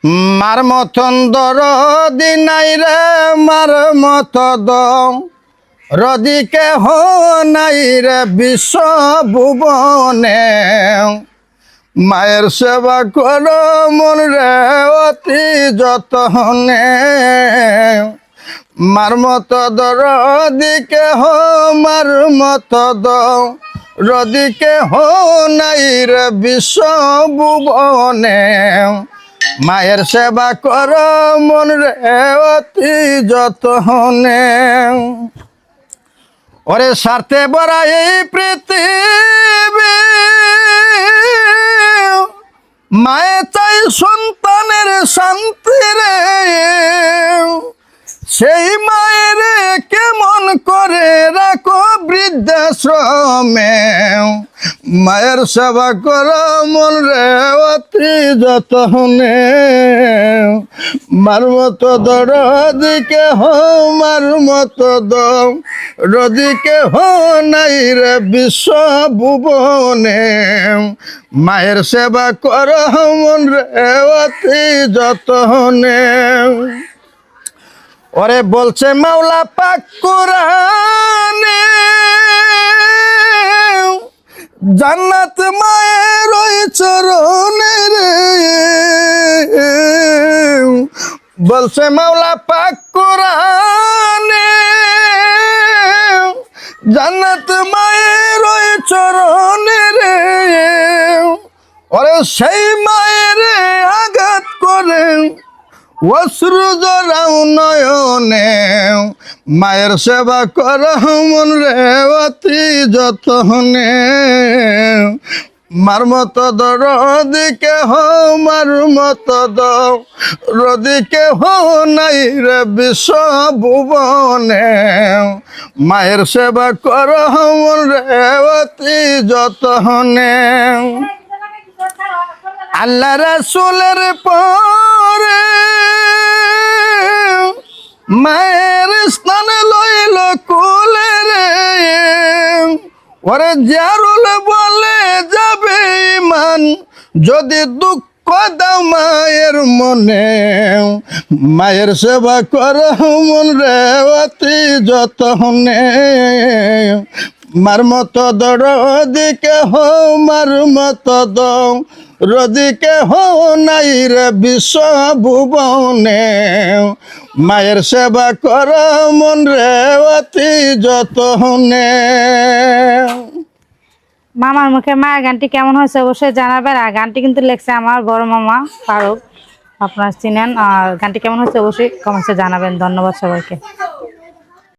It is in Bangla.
মার মতন দরদি নাই রে, মার মত রদিকে নাই রে বিশ্ব ভুবনে। মায়ের সেবা কর মন রে অতি যতনে। মার মত দরদিকে মার মত রদিকে নাই রে বিশ্ব ভুবনে। মায়ের সেবা কর মন রে অতি যতনে। ওরে স্বার্থে বড়া এই পৃথিবী, মায়ে চাই সন্তানের শান্তি রে। সেই মায়ের কেমন করে রাখো বৃদ্ধাশ্রমে। মায়ের সেবা কর মন রে অতি যতনে। মার মত দরদিকে মার মত রদিকে নাই রে বিশ্ব ভুবনে। মায়ের সেবা কর মন রে অতি যতনে। ওরে বলছে মাওলা পাক কোরআনে, জান্নাত মায়ের ওই চরণে রে। বলছে মাওলা পাক কোরআনে, জান্নাত মায়ের ওই চরণে রে। ওরে সেই মায়ের আঘাত করে অশ্রু জরাও নয়নে। মায়ের সেবা কর মন রে অতি যতনে। মার মত রদিকে মার মত রদিকে নাই রে বিশ্ব ভুবনে। মায়ের সেবা কর মন রে অতি যতনে। আল্লাহ রাসূলের পরে মায়ের স্থান লইল কুলে রে। ওরে জারুল বলে যাবে ইমান যদি দুঃখ দাও মায়ের মনে। মায়ের সেবা কর মন রে অতি যতনে। মার মত রদিকে মার মত রদিকে নাই রে বিশ্ব ভুবনে। মায়ের সেবা কর মন রে অতি যতনে। মামার মুখে মায়ের গানটি কেমন হয়েছে অবশ্যই জানাবেন। আর গানটি কিন্তু লেখছে আমার বড় মামা ফারুক, আপনারা চিনেন। আর গানটি কেমন হয়েছে অবশ্যই কমেন্টসে জানাবেন। ধন্যবাদ সবাইকে।